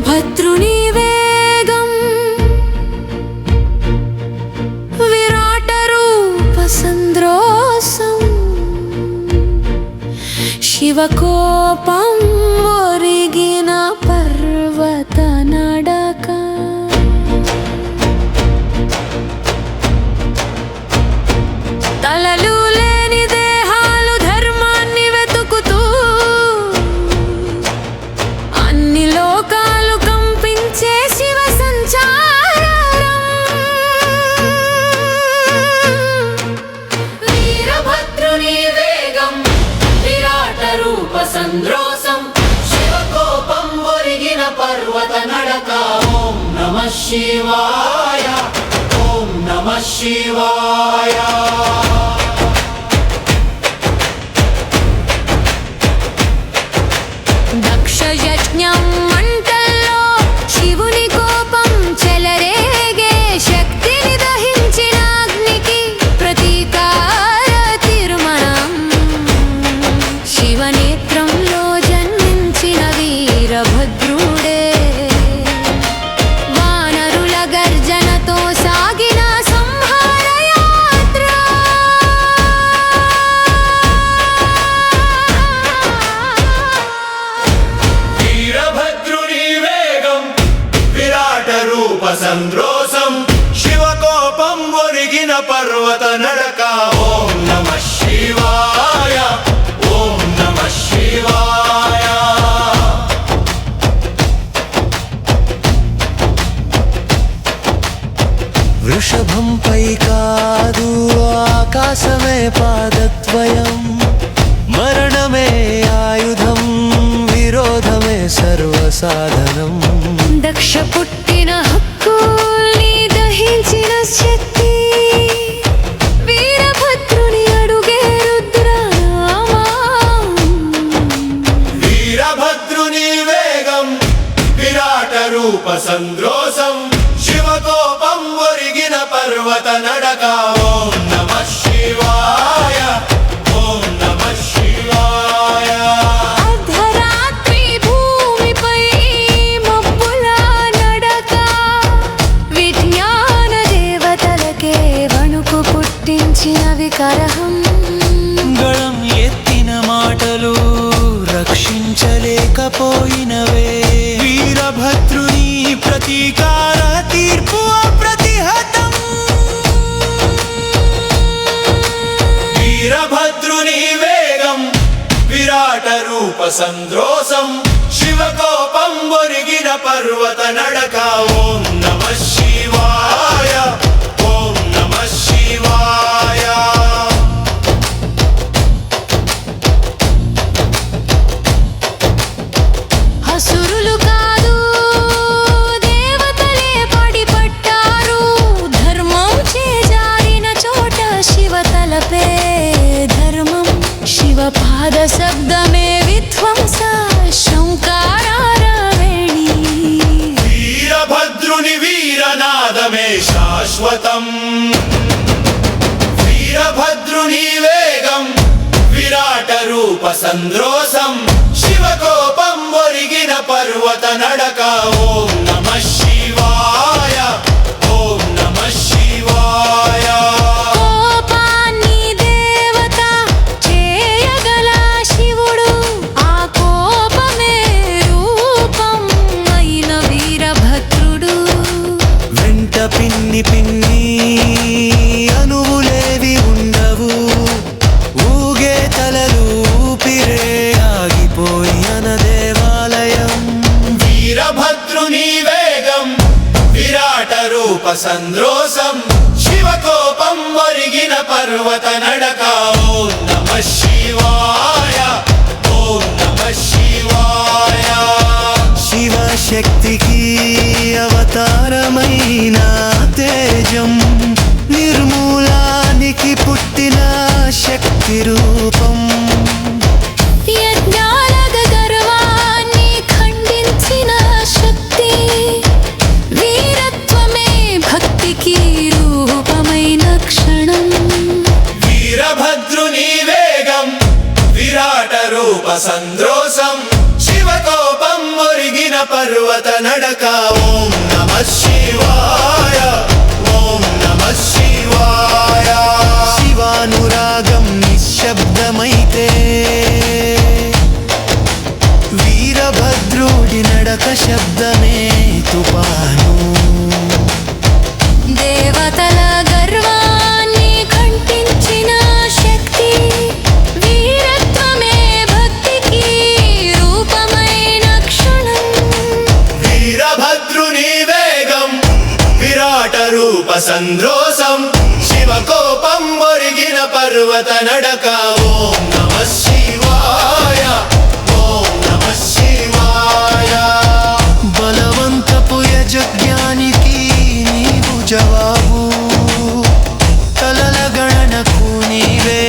వీరభద్రుని వేగం విరాట రూప సంద్రోసం శివకోపం ఒరిగిన పర్వత నడక తలలు లేని దేహాలు ధర్మాన్ని వెతుకుతూ అన్ని లోకాలు కంపించే శివ సంచారం వీరభద్రుని వేగం విరాట రూప సంద్రోసం శివకోపం ఒరిగిన పర్వత నడక ఓం నమః శివాయ ఓం నమః శివాయ దక్ష యజ్ఞం మంటల్లో శివుని కోపం చెలరేగే శక్తిని దహించిన అగ్నికి ప్రతీకార తీర్మానం శివనేత్రంలో జన్మించిన వీరభద్రుడే వానరుల గర్జనతో సాగిన సంహార యాత్ర వీరభద్రుని వేగం విరాట రూప సంద్రోసం శివకోపం ఒరిగిన పర్వత నడక ఓం నమః శివాయ ఓం నమః శివాయ వృషభంపై కాదు ఆకాశమే పాదద్వయం మరణమే ఆయుధం విరోధమే సర్వసాధనం దక్ష పుట్టిన హక్కుల్ని దహించిన శక్తి వీరభద్రుని అడుగే రుద్రనామం వీరభద్రుని వేగం విరాట రూప సంద్రోసం శివకోపం ఒరిగిన పర్వత నడక ఓం నమః శివాయ ఓం నమః శివాయ అర్ధరాత్రి భూమిపై మబ్బుల నడక విజ్ఞాన దేవతలకే వణుకు పుట్టించిన వికరహం గళం ఎత్తిన మాటలు రక్షించలేకపోయినవే వీరభద్రుని ప్రతీకార తీర్పు అప్రతిహతం వీరభద్రుని వేగం విరాట రూప సంద్రోసం శివకోపం ఒరిగిన పర్వత నడక ఓం నమః శివాయ ఓం నమః శివాయ అసురులు కాదు దేవతలే పడిపట్టారు ధర్మం చేజారిన చోట శివ తలపే ధర్మం శివ పాద శబ్దమే విధ్వంస శంకారారవేణి వీరభద్రుని వీరనాదమే శాశ్వతం వీరభద్రుని వేగం విరాట రూప సంద్రోసం శివకోపం ఒరిగిన పర్వత నడక ఓం నమః శివాయ ఓం నమః శివాయ కోపాన్ని దేవత చేయగల శివుడు ఆ కోపమే రూపం అయిన వీరభద్రుడు వెంట పిన్ని పిన్ని అనువులేవి ఉండవు ఊగే తలలు ఊపిరే ఆగిపోయిన దేవాలయం వీరభద్రుని వేగం విరాట రూప సంద్రోసం శివకోపం ఒరిగిన పర్వత నడక ఓం నమః శివాయ ఓం నమః శివాయ శివశక్తికి అవతారమైన తేజం నిర్మూలానికి పుట్టిన శక్తి రూపం యజ్ఞాల గర్వాన్ని ఖండించిన శక్తి వీరత్వమే భక్తికి రూపమైన క్షణం వీరభద్రుని వేగం విరాట రూప సంద్రోసం శివకోపం ఒరిగిన పర్వత పర్వత నడక ఓం నమః శివాయ ఓం నమః శివాయ శివానురాగం నిశ్శబ్దమైతే వీరభద్రుడి నడక శబ్దమే తుఫాను దేవతల గర్వాన్ని ఖండించిన శక్తి వీరత్వమే భక్తికి రూపమైన క్షణం వీరభద్రుని వేగం విరాట రూప సంద్రోసం శివ కోపం ఒరిగిన పర్వత నడక ఓం నమః శివాయ ఓం నమః శివాయ బలవంతపు యజ్ఞానికి నీవు జవాబు కలల గణనకు నీవే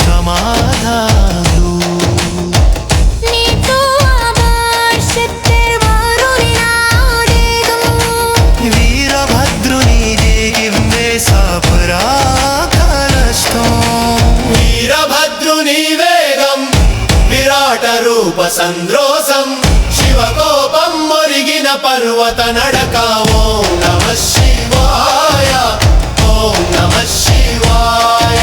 సమాధాలు నీతో ఆభార్ శక్తిర్ వారునినాడేగం వీరభద్రుని దేగివ్వే సాపరాకాలస్తో వీరభద్రుని వేగం విరాట రూప సంద్రోసం శివ కోపం ఒరిగిన పర్వత నడక ఓం నమః శివాయ ఓం నమః శివాయ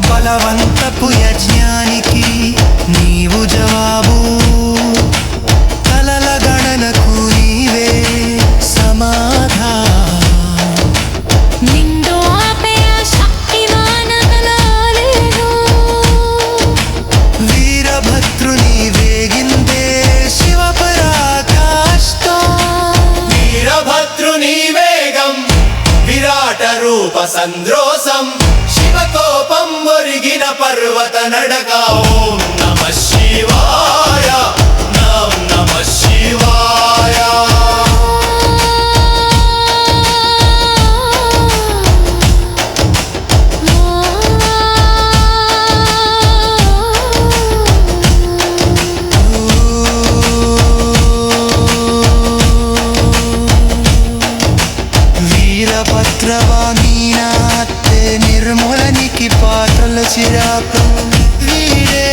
బలవంతపు యజ్ఞానికి నీవు జవాబు కలల గణనకు నీవే సమాధానం నిండు ఆపేయ శక్తివానగలాలేను వీరభద్రుని వేగిందే శివపరాకాష్ఠం వీరభద్రుని వేగం విరాట రూప సంద్రోసం శివ కోపం ఒరిగిన పర్వత నడక ఓం నమః శివాయ ఓం నమః శివాయ వీరభద్రవాణీనాథ్ నిర్మూలనికి పాత్రల చిరాకు వీడే